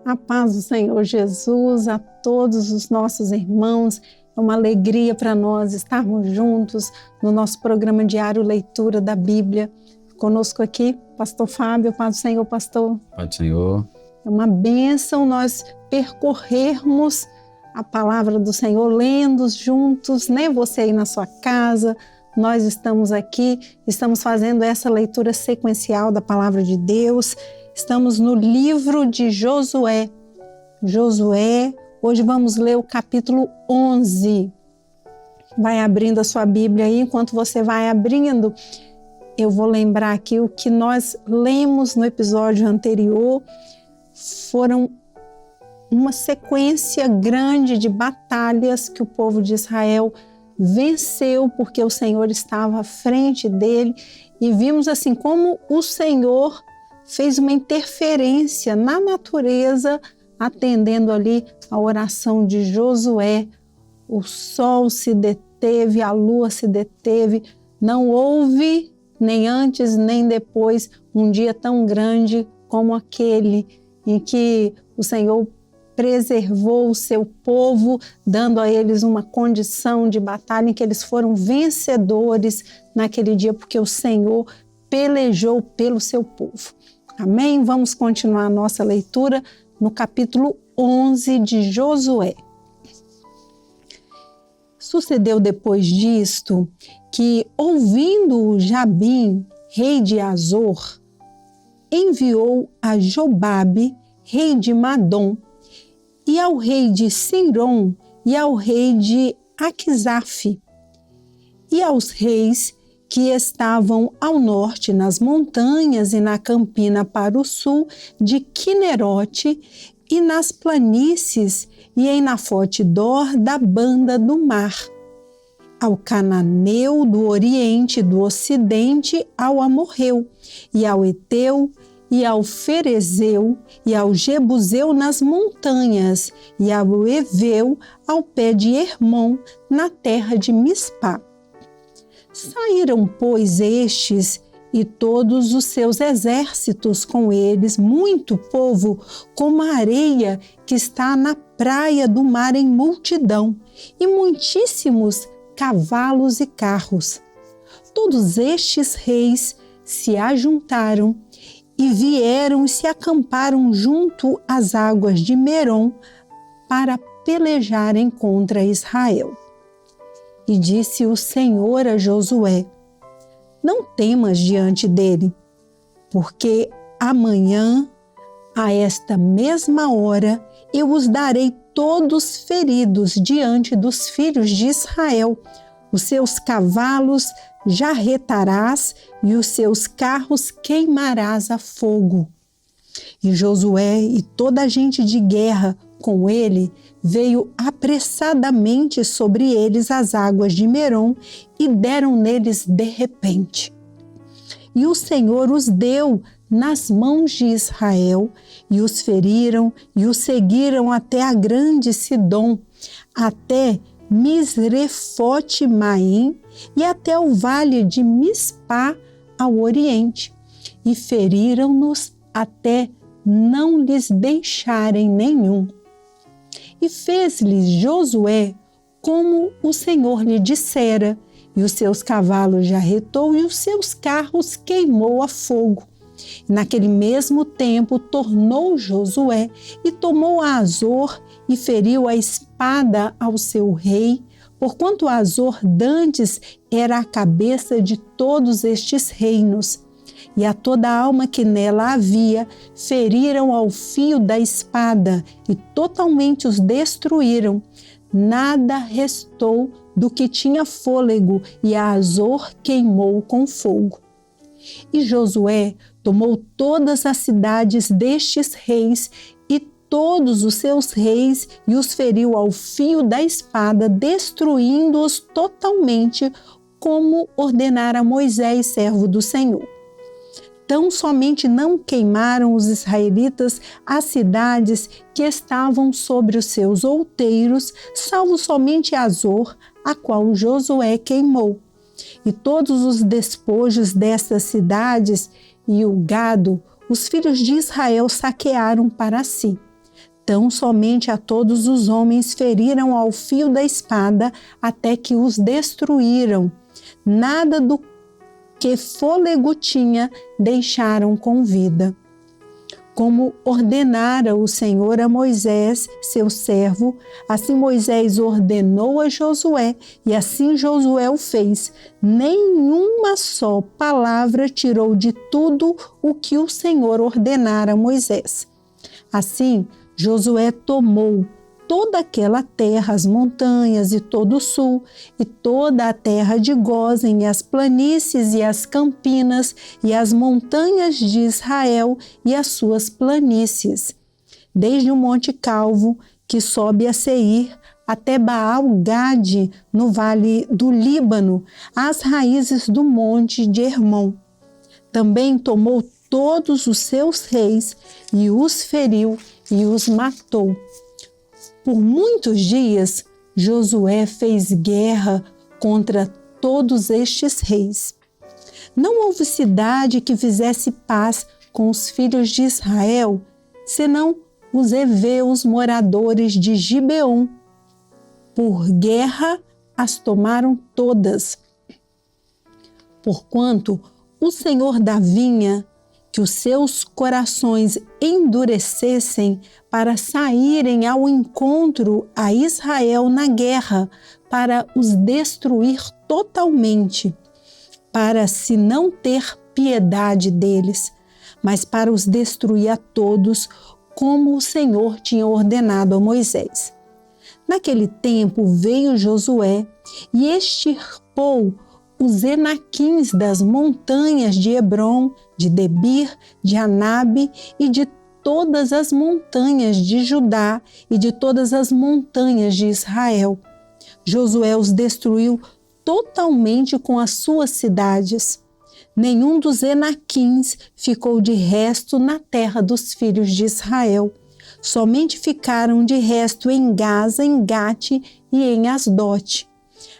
A paz do Senhor Jesus a todos os nossos irmãos. É uma alegria para nós estarmos juntos no nosso programa diário Leitura da Bíblia. Conosco aqui, Pastor Fábio. Paz do Senhor, pastor. Paz do Senhor. É uma bênção nós percorrermos a palavra do Senhor, lendo juntos, né? Você aí na sua casa, nós estamos aqui, estamos fazendo essa leitura sequencial da palavra de Deus. Estamos no livro de Josué. Hoje vamos ler o capítulo 11. Vai abrindo a sua Bíblia aí, enquanto você vai abrindo, eu vou lembrar aqui o que nós lemos no episódio anterior. Foram uma sequência grande de batalhas que o povo de Israel venceu, porque o Senhor estava à frente dele, e vimos assim como o Senhor fez uma interferência na natureza, atendendo ali a oração de Josué. O sol se deteve, a lua se deteve, não houve nem antes nem depois um dia tão grande como aquele em que o Senhor preservou o seu povo, dando a eles uma condição de batalha em que eles foram vencedores naquele dia, porque o Senhor pelejou pelo seu povo. Amém? Vamos continuar a nossa leitura no capítulo 11 de Josué. Sucedeu depois disto que, ouvindo Jabim, rei de Azor, enviou a Jobabe, rei de Madom, e ao rei de Sirom, e ao rei de Aquisaf, e aos reis que estavam ao norte nas montanhas e na campina para o sul de Quinerote, e nas planícies e em Nafote-dor da banda do mar, ao cananeu do oriente e do ocidente, ao amorreu, e ao eteu, e ao ferezeu, e ao jebuseu nas montanhas, e ao eveu, ao pé de Hermon, na terra de Mispá. Saíram, pois, estes e todos os seus exércitos com eles, muito povo, como a areia que está na praia do mar em multidão, e muitíssimos cavalos e carros. Todos estes reis se ajuntaram e vieram e se acamparam junto às águas de Merom para pelejarem contra Israel. E disse o Senhor a Josué: não temas diante dele, porque amanhã, a esta mesma hora, eu os darei todos feridos diante dos filhos de Israel. Os seus cavalos jarretarás e os seus carros queimarás a fogo. E Josué e toda a gente de guerra com ele veio apressadamente sobre eles as águas de Merom e deram neles de repente. E o Senhor os deu nas mãos de Israel, e os feriram e os seguiram até a grande Sidom, até Misrefote-maim e até o vale de Mispá ao oriente, e feriram-nos até não lhes deixarem nenhum. E fez-lhes Josué como o Senhor lhe dissera, e os seus cavalos jarretou e os seus carros queimou a fogo. Naquele mesmo tempo tornou Josué e tomou a Azor e feriu a espada ao seu rei, porquanto Azor dantes era a cabeça de todos estes reinos. E a toda a alma que nela havia feriram ao fio da espada e totalmente os destruíram. Nada restou do que tinha fôlego, e a Azor queimou com fogo. E Josué tomou todas as cidades destes reis e todos os seus reis e os feriu ao fio da espada, destruindo-os totalmente, como ordenara Moisés, servo do Senhor. Tão somente não queimaram os israelitas as cidades que estavam sobre os seus outeiros, salvo somente Azor, a qual Josué queimou. E todos os despojos destas cidades e o gado, os filhos de Israel saquearam para si. Tão somente a todos os homens feriram ao fio da espada até que os destruíram. Nada do que fôlego tinha deixaram com vida. Como ordenara o Senhor a Moisés, seu servo, assim Moisés ordenou a Josué, e assim Josué o fez. Nenhuma só palavra tirou de tudo o que o Senhor ordenara a Moisés. Assim, Josué tomou toda aquela terra, as montanhas e todo o sul, e toda a terra de Gósen, e as planícies e as campinas, e as montanhas de Israel e as suas planícies, desde o Monte Calvo, que sobe a Seir, até Baal-Gade, no vale do Líbano, às raízes do monte de Hermon. Também tomou todos os seus reis e os feriu e os matou. Por muitos dias, Josué fez guerra contra todos estes reis. Não houve cidade que fizesse paz com os filhos de Israel, senão os heveus moradores de Gibeon. Por guerra as tomaram todas. Porquanto o Senhor da vinha que os seus corações endurecessem para saírem ao encontro a Israel na guerra, para os destruir totalmente, para se não ter piedade deles, mas para os destruir a todos, como o Senhor tinha ordenado a Moisés. Naquele tempo veio Josué e extirpou os Enaquins das montanhas de Hebron, de Debir, de Anabe e de todas as montanhas de Judá e de todas as montanhas de Israel. Josué os destruiu totalmente com as suas cidades. Nenhum dos Enaquins ficou de resto na terra dos filhos de Israel. Somente ficaram de resto em Gaza, em Gate e em Asdote.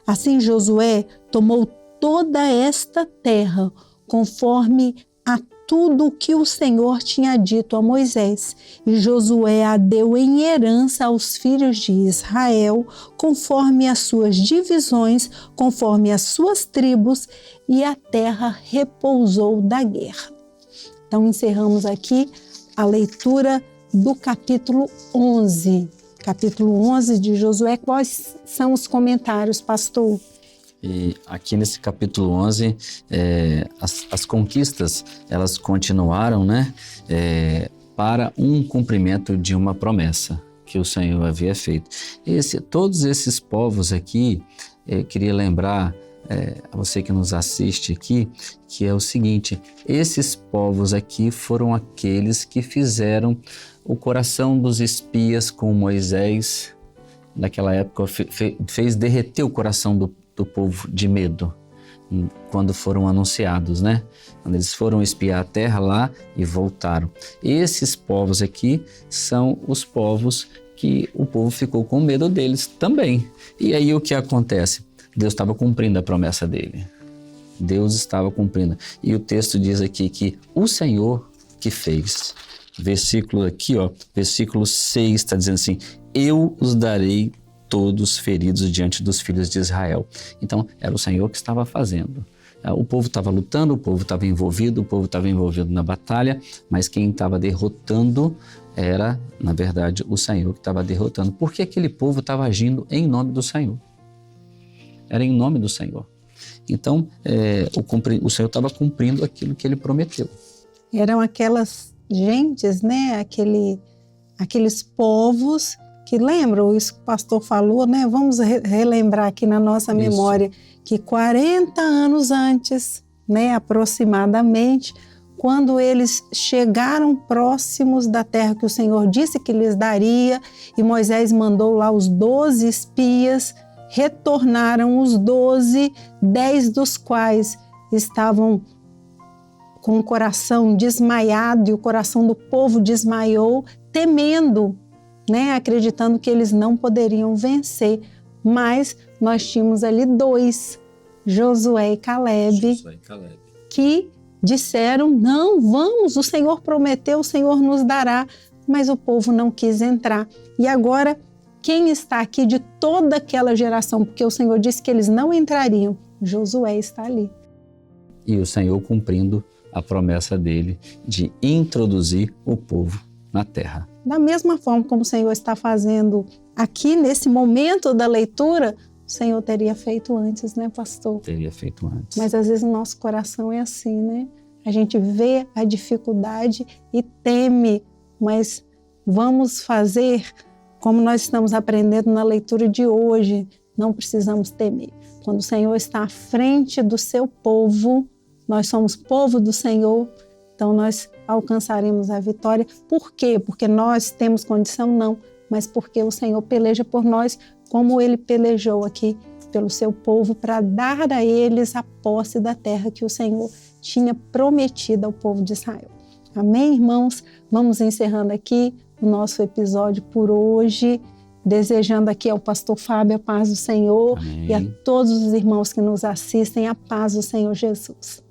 Assim Josué tomou toda esta terra, conforme a tudo o que o Senhor tinha dito a Moisés. E Josué a deu em herança aos filhos de Israel, conforme as suas divisões, conforme as suas tribos, e a terra repousou da guerra. Então, encerramos aqui a leitura do capítulo 11. Capítulo 11 de Josué. Quais são os comentários, pastor? E aqui nesse capítulo 11, as conquistas, elas continuaram, né, para um cumprimento de uma promessa que o Senhor havia feito. Todos esses povos aqui, queria lembrar a você que nos assiste aqui, que é o seguinte: esses povos aqui foram aqueles que fizeram o coração dos espias com Moisés, naquela época fez derreter o coração do povo de medo, quando foram anunciados, né? Quando eles foram espiar a terra lá e voltaram. Esses povos aqui são os povos que o povo ficou com medo deles também. E aí o que acontece? Deus estava cumprindo a promessa dele. Deus estava cumprindo. E o texto diz aqui que o Senhor que fez. Versículo aqui, ó, versículo 6 está dizendo assim: eu os darei todos feridos diante dos filhos de Israel. Então, era o Senhor que estava fazendo. O povo estava lutando, o povo estava envolvido na batalha, mas quem estava derrotando era, na verdade, o Senhor que estava derrotando. Porque aquele povo estava agindo em nome do Senhor. Era em nome do Senhor. Então, o Senhor estava cumprindo aquilo que ele prometeu. Eram aquelas gentes, né? Aqueles povos que lembram isso que o pastor falou, né? Vamos relembrar aqui na nossa memória que 40 anos antes, né, aproximadamente, quando eles chegaram próximos da terra que o Senhor disse que lhes daria, e Moisés mandou lá os 12 espias, retornaram os 12, 10 dos quais estavam com o coração desmaiado, e o coração do povo desmaiou, temendo, né, acreditando que eles não poderiam vencer. Mas nós tínhamos ali 2, Josué e Caleb, que disseram: não, vamos, o Senhor prometeu, o Senhor nos dará. mas o povo não quis entrar. E agora, quem está aqui de toda aquela geração, porque o Senhor disse que eles não entrariam, Josué está ali. E o Senhor cumprindo a promessa dele de introduzir o povo na terra. Da mesma forma como o Senhor está fazendo aqui, nesse momento da leitura, o Senhor teria feito antes, né, pastor? Teria feito antes. Mas às vezes o nosso coração é assim, né? A gente vê a dificuldade e teme, mas vamos fazer como nós estamos aprendendo na leitura de hoje. Não precisamos temer. Quando o Senhor está à frente do seu povo, nós somos povo do Senhor, então nós alcançaremos a vitória. Por quê? Porque nós temos condição? Não, mas porque o Senhor peleja por nós, como Ele pelejou aqui pelo seu povo, para dar a eles a posse da terra que o Senhor tinha prometido ao povo de Israel. Amém, irmãos? Vamos encerrando aqui o nosso episódio por hoje, desejando aqui ao pastor Fábio a paz do Senhor. Amém. E a todos os irmãos que nos assistem a paz do Senhor Jesus.